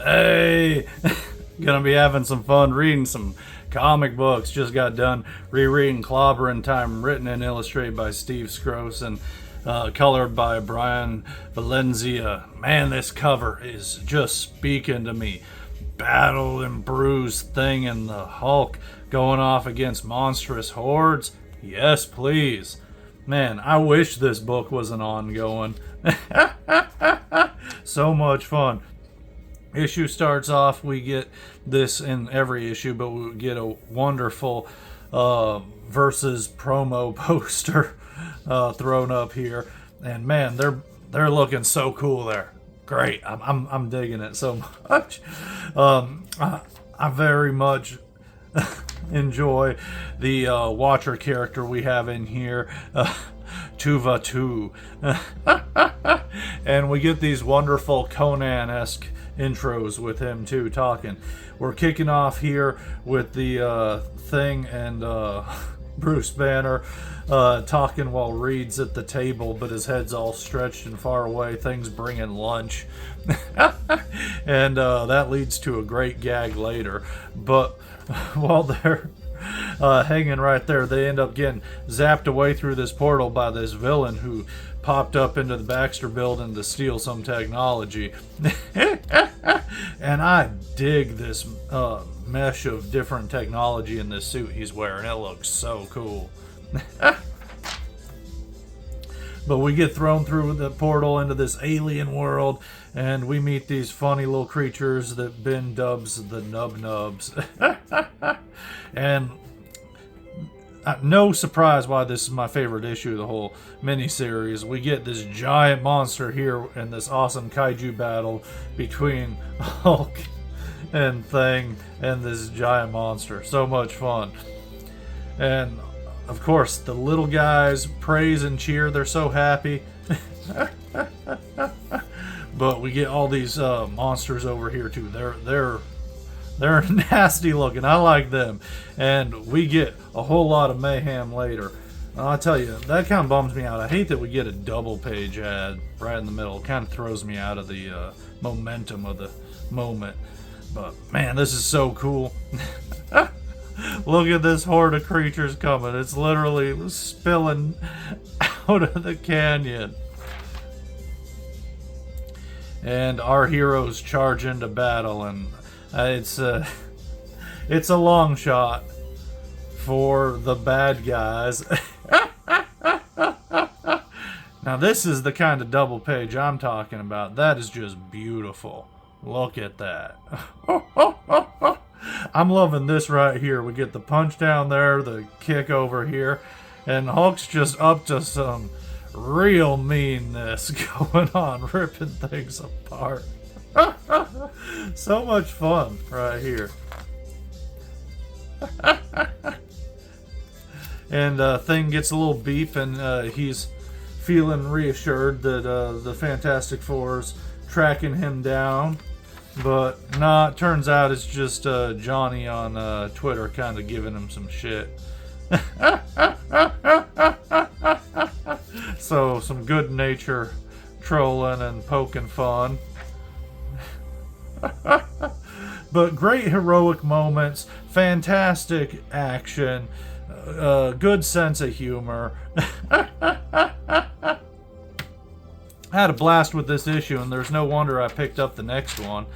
Hey, gonna be having some fun reading some comic books. Just got done rereading Clobberin Time, written and illustrated by Steve Scroce and colored by Brian Valencia. Man, this cover is just speaking to me. Battle and bruised thing and the Hulk going off against monstrous hordes. Yes, please. Man, I wish this book was an ongoing. So much fun. Issue starts off, we get this in every issue, but we get a wonderful versus promo poster thrown up here, and man, they're looking so cool there. Great, I'm digging it so much. I very much enjoy the Watcher character we have in here, Tuva 2. And we get these wonderful Conan-esque intros with him too, talking. We're kicking off here with the Thing and Bruce Banner talking while Reed's at the table, but his head's all stretched and far away. Thing's bringing lunch. And that leads to a great gag later. But while they're hanging right there, they end up getting zapped away through this portal by this villain who popped up into the Baxter building to steal some technology. And I dig this mesh of different technology in this suit he's wearing. It looks so cool. But we get thrown through the portal into this alien world, and we meet these funny little creatures that Ben dubs the Nub Nubs. And no surprise why this is my favorite issue of the whole miniseries. We get this giant monster here in this awesome kaiju battle between Hulk and Thing and this giant monster. So much fun. And of course, the little guys praise and cheer. They're so happy. But we get all these monsters over here too. They're nasty looking. I like them. And we get a whole lot of mayhem later. I'll tell you, that kind of bums me out. I hate that we get a double page ad right in the middle. It kind of throws me out of the momentum of the moment. But man, this is so cool. Look at this horde of creatures coming. It's literally spilling out of the canyon. And our heroes charge into battle, and it's a long shot for the bad guys. Now this is the kind of double page I'm talking about. That is just beautiful. Look at that. I'm loving this right here. We get the punch down there, the kick over here, and Hulk's just up to some real meanness going on, ripping things apart. So much fun right here. And Thing gets a little beep, and he's feeling reassured that the Fantastic Four's tracking him down. But nah, it turns out it's just Johnny on Twitter kind of giving him some shit. So some good nature trolling and poking fun. But great heroic moments, fantastic action, good sense of humor. I had a blast with this issue, and there's no wonder I picked up the next one.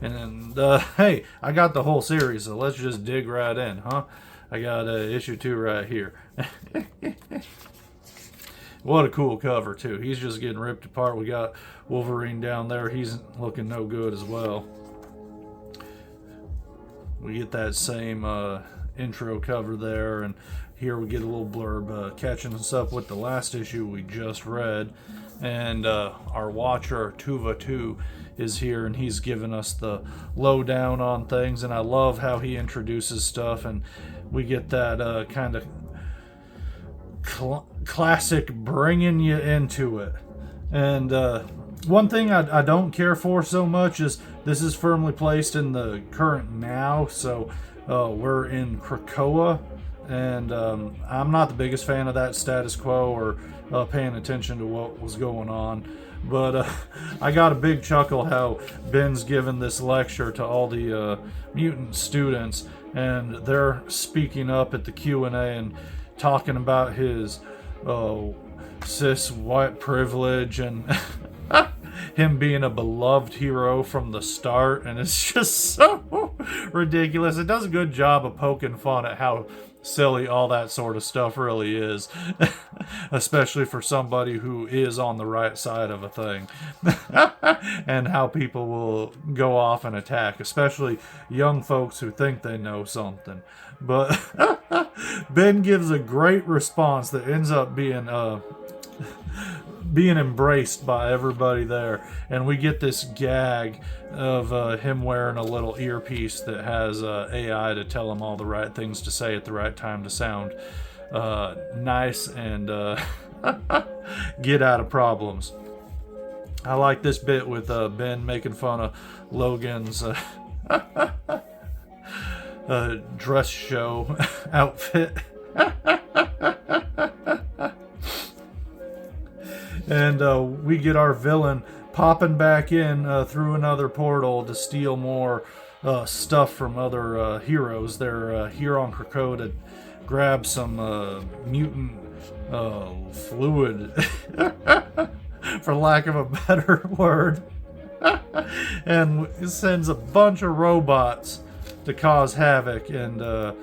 And hey, I got the whole series, so let's just dig right in, huh? I got issue 2 right here. What a cool cover, too. He's just getting ripped apart. We got Wolverine down there. He's looking no good as well. We get that same intro cover there, and here we get a little blurb catching us up with the last issue we just read. And our Watcher, Tuva 2, is here, and he's giving us the lowdown on things, and I love how he introduces stuff, and we get that kind of classic bringing you into it. And one thing I don't care for so much is this is firmly placed in the current now, so we're in Krakoa, and I'm not the biggest fan of that status quo or paying attention to what was going on. But I got a big chuckle how Ben's given this lecture to all the mutant students, and they're speaking up at the Q&A and talking about his cis white privilege and him being a beloved hero from the start, and it's just so ridiculous. It does a good job of poking fun at how silly all that sort of stuff really is, especially for somebody who is on the right side of a thing, and how people will go off and attack, especially young folks who think they know something. But Ben gives a great response that ends up being embraced by everybody there, and we get this gag of him wearing a little earpiece that has AI to tell him all the right things to say at the right time to sound nice and get out of problems. I like this bit with Ben making fun of Logan's dress show outfit. And we get our villain popping back in through another portal to steal more stuff from other heroes. They're here on Krakoa to grab some mutant fluid, for lack of a better word, and it sends a bunch of robots to cause havoc and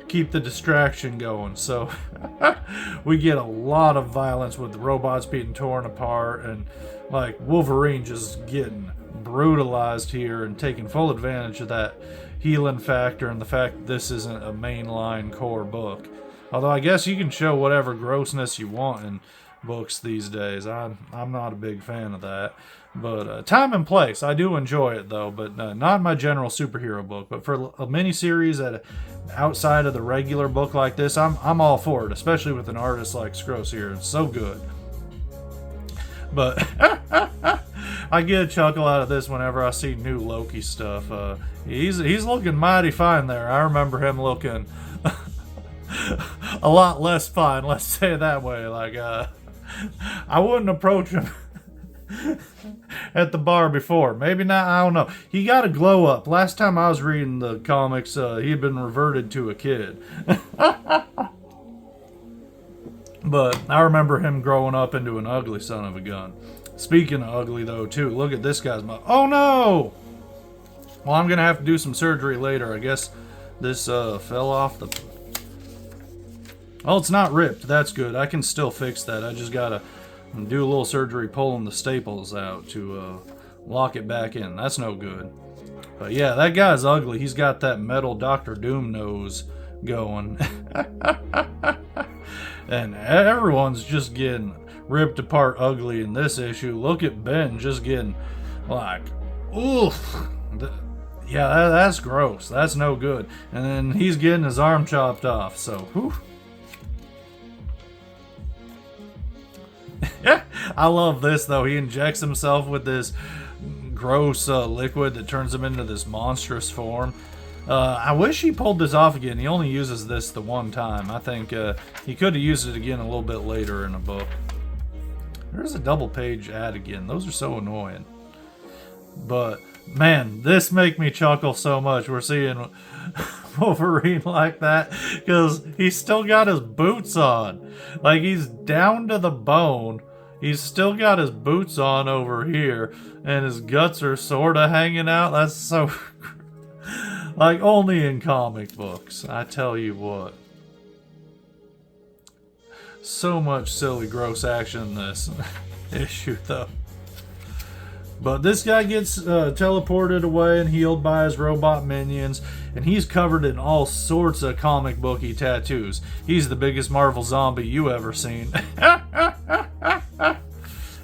keep the distraction going. So we get a lot of violence with the robots being torn apart, and like Wolverine just getting brutalized here and taking full advantage of that healing factor and the fact that this isn't a mainline core book. Although I guess you can show whatever grossness you want in books these days. I'm not a big fan of that. But time and place, I do enjoy it though, but not my general superhero book. But for a miniseries outside of the regular book like this, I'm all for it, especially with an artist like Scrooge here. It's so good. But I get a chuckle out of this whenever I see new Loki stuff. He's looking mighty fine there. I remember him looking a lot less fine, let's say it that way. Like I wouldn't approach him at the bar before. Maybe not, I don't know. He got a glow up. Last time I was reading the comics, he had been reverted to a kid. But I remember him growing up into an ugly son of a gun. Speaking of ugly though too, look at this guy's mouth. Oh no! Well, I'm gonna have to do some surgery later. I guess this fell off the... Oh, it's not ripped. That's good. I can still fix that. I just gotta do a little surgery pulling the staples out to lock it back in. That's no good. But yeah, that guy's ugly. He's got that metal Dr. Doom nose going. And everyone's just getting ripped apart ugly in this issue. Look at Ben just getting like, oof. Yeah, that's gross. That's no good. And then he's getting his arm chopped off. So, whew. I love this though. He injects himself with this gross liquid that turns him into this monstrous form. I wish he pulled this off again. He only uses this the one time. I think he could have used it again a little bit later in a book. There's a double page ad again. Those are so annoying. But man, this make me chuckle so much. We're seeing Wolverine like that because he's still got his boots on. Like, he's down to the bone. He's still got his boots on over here, and his guts are sort of hanging out. That's so... like, only in comic books, I tell you what. So much silly, gross action in this issue, though. But this guy gets teleported away and healed by his robot minions, and he's covered in all sorts of comic booky tattoos. He's the biggest Marvel zombie you ever seen.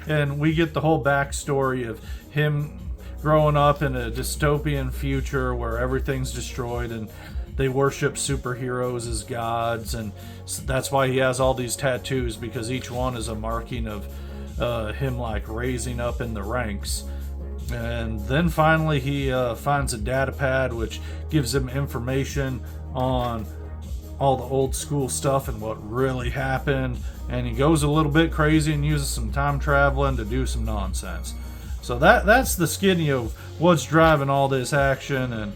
And we get the whole backstory of him growing up in a dystopian future where everything's destroyed and they worship superheroes as gods, and that's why he has all these tattoos, because each one is a marking of him like raising up in the ranks. And then finally he finds a data pad which gives him information on all the old school stuff and what really happened, and he goes a little bit crazy and uses some time traveling to do some nonsense. So that's the skinny of what's driving all this action and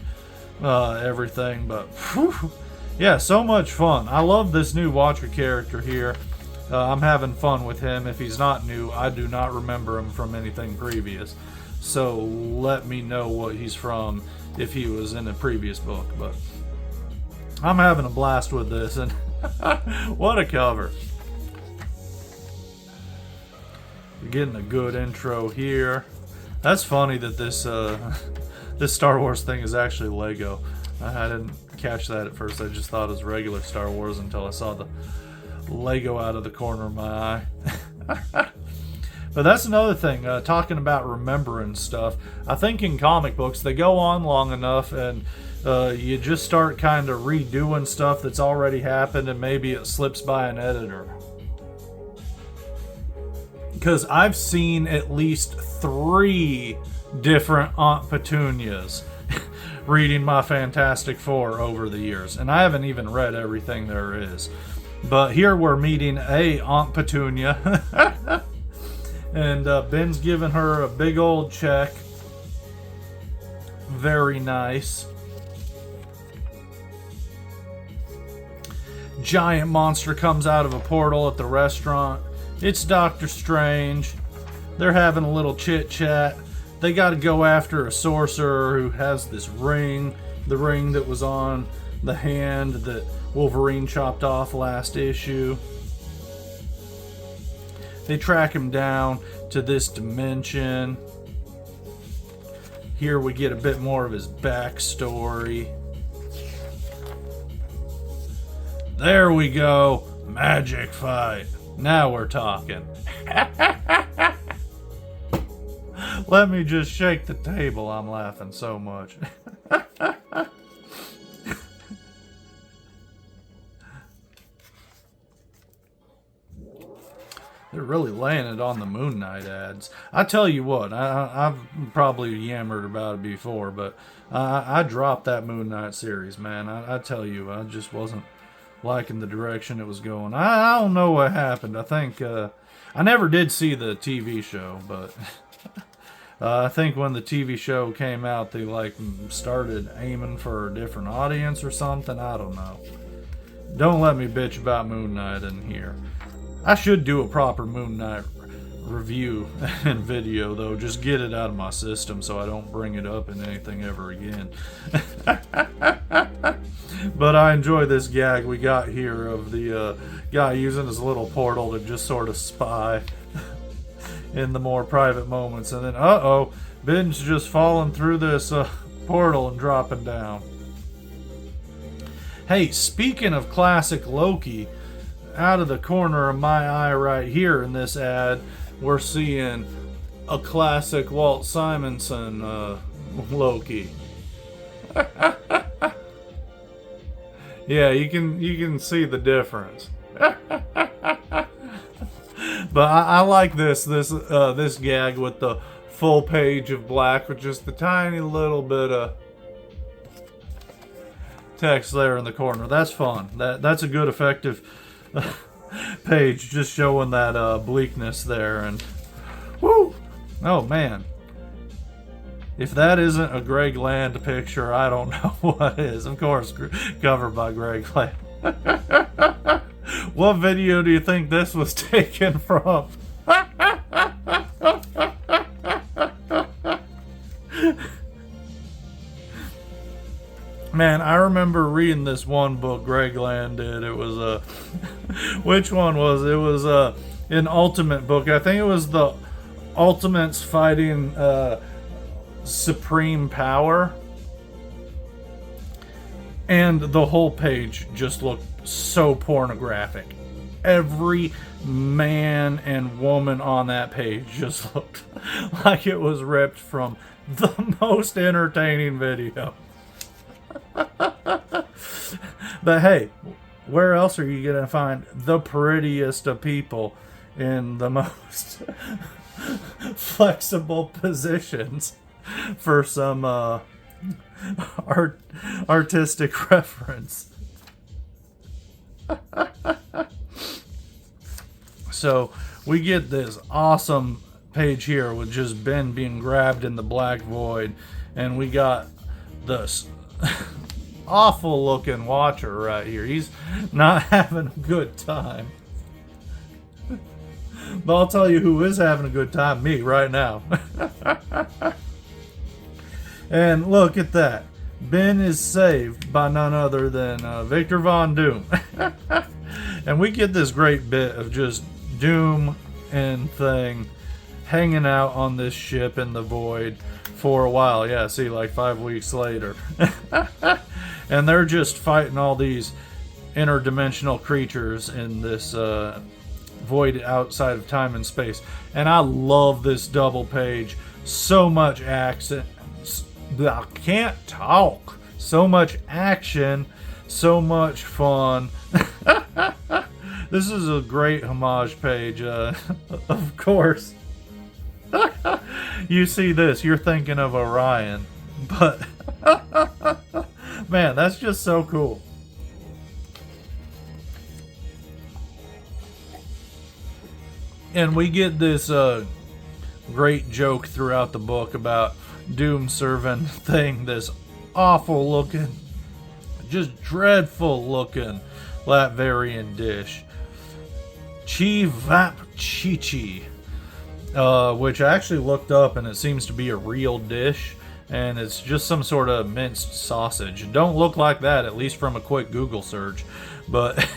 everything. But whew, yeah, so much fun. I love this new Watcher character here. I'm having fun with him. If he's not new, I do not remember him from anything previous. So let me know what he's from if he was in a previous book. But I'm having a blast with this, and what a cover. We're getting a good intro here. That's funny that this this Star Wars thing is actually Lego. I didn't catch that at first. I just thought it was regular Star Wars until I saw the Lego out of the corner of my eye. But that's another thing, talking about remembering stuff. I think in comic books, they go on long enough and you just start kind of redoing stuff that's already happened, and maybe it slips by an editor. Because I've seen at least 3 different Aunt Petunias reading my Fantastic Four over the years. And I haven't even read everything there is. But here we're meeting a Aunt Petunia. And Ben's giving her a big old check. Very nice. Giant monster comes out of a portal at the restaurant. It's Doctor Strange. They're having a little chit chat. They got to go after a sorcerer who has this ring. The ring that was on the hand that Wolverine chopped off last issue. They track him down to this dimension. Here we get a bit more of his backstory. There we go. Magic fight. Now we're talking. Let me just shake the table. I'm laughing so much. They're really laying it on the Moon Knight ads. I tell you what, I've probably yammered about it before, but I dropped that Moon Knight series, man. I tell you, I just wasn't liking the direction it was going. I don't know what happened. I think I never did see the TV show, but I think when the TV show came out, they like started aiming for a different audience or something. I don't know. Don't let me bitch about Moon Knight in here. I should do a proper Moon Knight review and video, though. Just get it out of my system so I don't bring it up in anything ever again. But I enjoy this gag we got here of the guy using his little portal to just sort of spy in the more private moments. And then, uh-oh, Ben's just falling through this portal and dropping down. Hey, speaking of classic Loki, out of the corner of my eye right here in this ad, we're seeing a classic Walt Simonson Loki. Yeah, you can see the difference. But I like this gag with the full page of black with just the tiny little bit of text there in the corner. That's fun. That's a good effective page, just showing that bleakness there. And whoo, oh man, if that isn't a Greg Land picture, I don't know what is. Of course, covered by Greg Land. What video do you think this was taken from? Man, I remember reading this one book Greg Land did. It was which one was it? It was an Ultimate book. I think it was the Ultimates fighting Supreme Power. And the whole page just looked so pornographic. Every man and woman on that page just looked like it was ripped from the most entertaining video. But hey, where else are you gonna find the prettiest of people in the most flexible positions for some artistic reference? So we get this awesome page here with just Ben being grabbed in the black void, and we got this awful looking Watcher right here. He's not having a good time. But I'll tell you who is having a good time, me right now. And look at that. Ben is saved by none other than Victor Von Doom. And we get this great bit of just Doom and Thing hanging out on this ship in the void for a while. Yeah, see, like 5 weeks later. And they're just fighting all these interdimensional creatures in this void outside of time and space. And I love this double page. So much accent. I can't talk. So much action. So much fun. This is a great homage page. Of course. You see this, you're thinking of Orion. But, man, that's just so cool. And we get this great joke throughout the book about Doom serving Thing this awful looking, just dreadful looking Latverian dish. Chi Vap Chichi. Which I actually looked up, and it seems to be a real dish, and it's just some sort of minced sausage. It don't look like that, at least from a quick Google search, but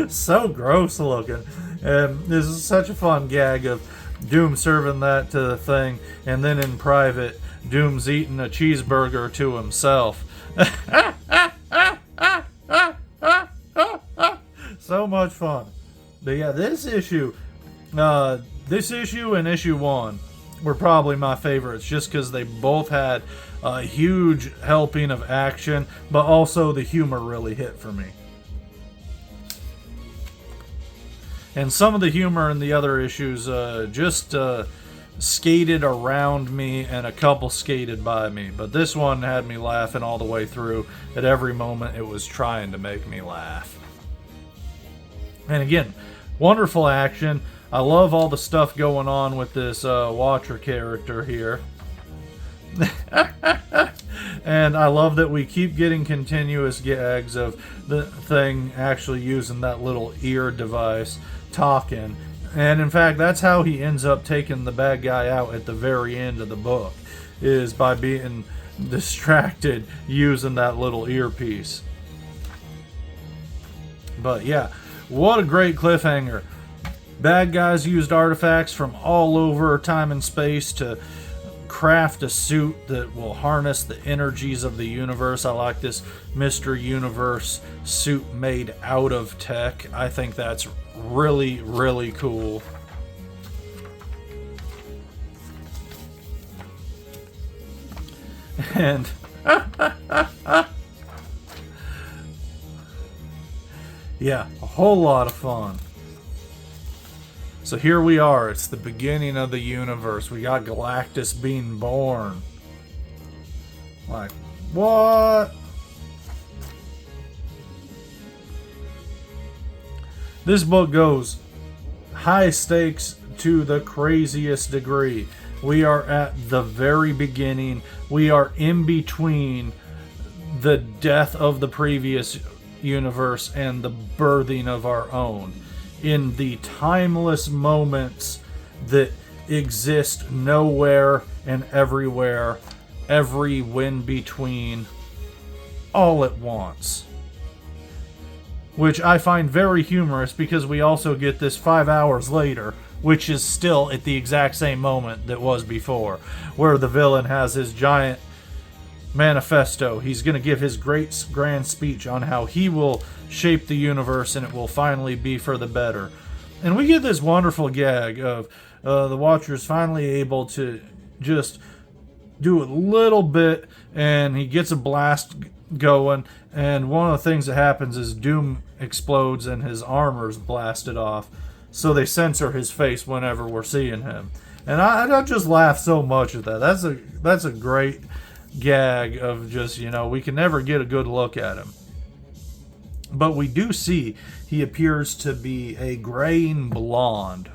so gross looking. And this is such a fun gag of Doom serving that to the Thing, and then in private, Doom's eating a cheeseburger to himself. So much fun. But yeah, this issue and issue 1 were probably my favorites, just because they both had a huge helping of action, but also the humor really hit for me. And some of the humor in the other issues just skated around me, and a couple skated by me. But this one had me laughing all the way through. At every moment, it was trying to make me laugh. And again, wonderful action. I love all the stuff going on with this Watcher character here. And I love that we keep getting continuous gags of the Thing actually using that little ear device, talking. And in fact, that's how he ends up taking the bad guy out at the very end of the book, is by being distracted using that little earpiece. But yeah, what a great cliffhanger. Bad guys used artifacts from all over time and space to craft a suit that will harness the energies of the universe. I like this Mr. Universe suit made out of tech. I think that's really, really cool. And yeah, a whole lot of fun. So here we are. It's the beginning of the universe. We got Galactus being born. Like, what? This book goes high stakes to the craziest degree. We are at the very beginning. We are in between the death of the previous universe and the birthing of our own. In the timeless moments that exist nowhere and everywhere, every when between, all at once. Which I find very humorous, because we also get this 5 hours later, which is still at the exact same moment that was before, where the villain has his giant manifesto. He's going to give his great grand speech on how he will shape the universe and it will finally be for the better. And we get this wonderful gag of the Watcher's finally able to just do a little bit, and he gets a blast going, and one of the things that happens is Doom explodes and his armor's blasted off, so they censor his face whenever we're seeing him. And I just laugh so much at that. That's a great gag of just, we can never get a good look at him. But we do see he appears to be a graying blonde.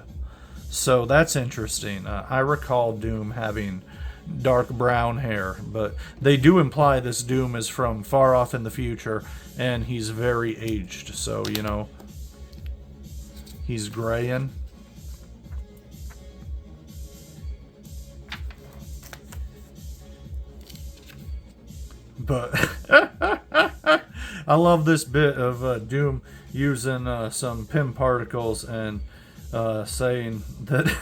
So that's interesting. I recall Doom having dark brown hair, but they do imply this Doom is from far off in the future, and he's very aged. So, you know, he's graying. But I love this bit of Doom using some Pym particles and saying that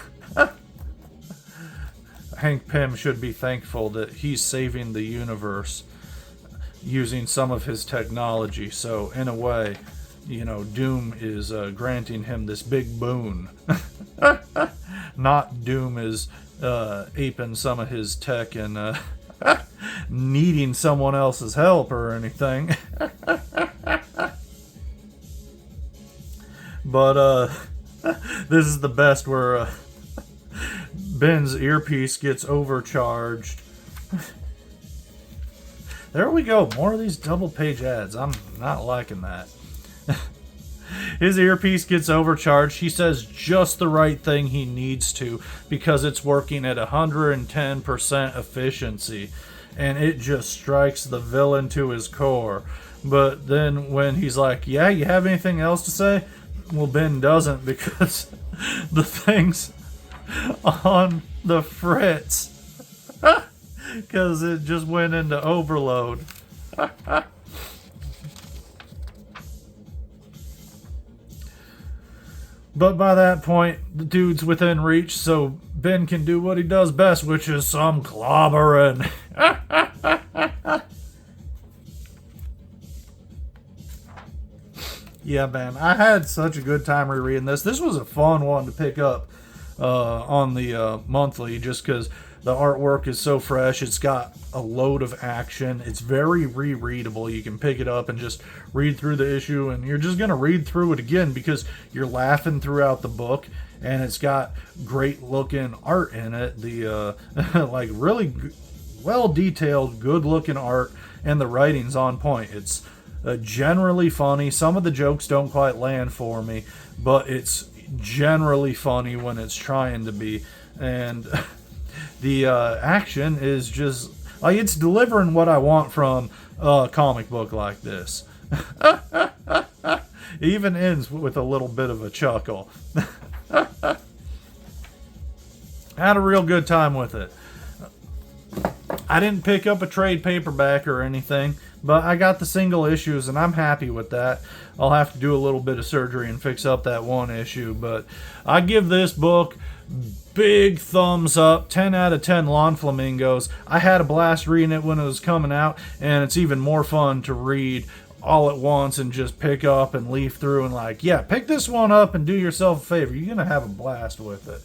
Hank Pym should be thankful that he's saving the universe using some of his technology. So, in a way, you know, Doom is granting him this big boon. Not Doom is aping some of his tech and needing someone else's help or anything. But this is the best where Ben's earpiece gets overcharged. There we go. More of these double page ads. I'm not liking that. His earpiece gets overcharged. He says just the right thing he needs to because it's working at 110% efficiency. And it just strikes the villain to his core. But then when he's like, yeah, you have anything else to say? Well, Ben doesn't because the thing's on the fritz. Because it just went into overload. But by that point, the dude's within reach, so Ben can do what he does best, which is some clobbering. Yeah, man, I had such a good time rereading this. This was a fun one to pick up on the monthly, just because the artwork is so fresh. It's got a load of action. It's very rereadable. You can pick it up and just read through the issue, and you're just going to read through it again because you're laughing throughout the book, and it's got great looking art in it. The like really well detailed, good looking art, and the writing's on point. It's generally funny. Some of the jokes don't quite land for me, but it's generally funny when it's trying to be. And the action is just like it's delivering what I want from a comic book like this. It even ends with a little bit of a chuckle. I had a real good time with it. I didn't pick up a trade paperback or anything, but I got the single issues and I'm happy with that. I'll have to do a little bit of surgery and fix up that one issue, but I give this book big thumbs up, 10 out of 10 lawn flamingos. I had a blast reading it when it was coming out, and it's even more fun to read all at once and just pick up and leaf through and like, yeah, pick this one up and do yourself a favor. You're going to have a blast with it.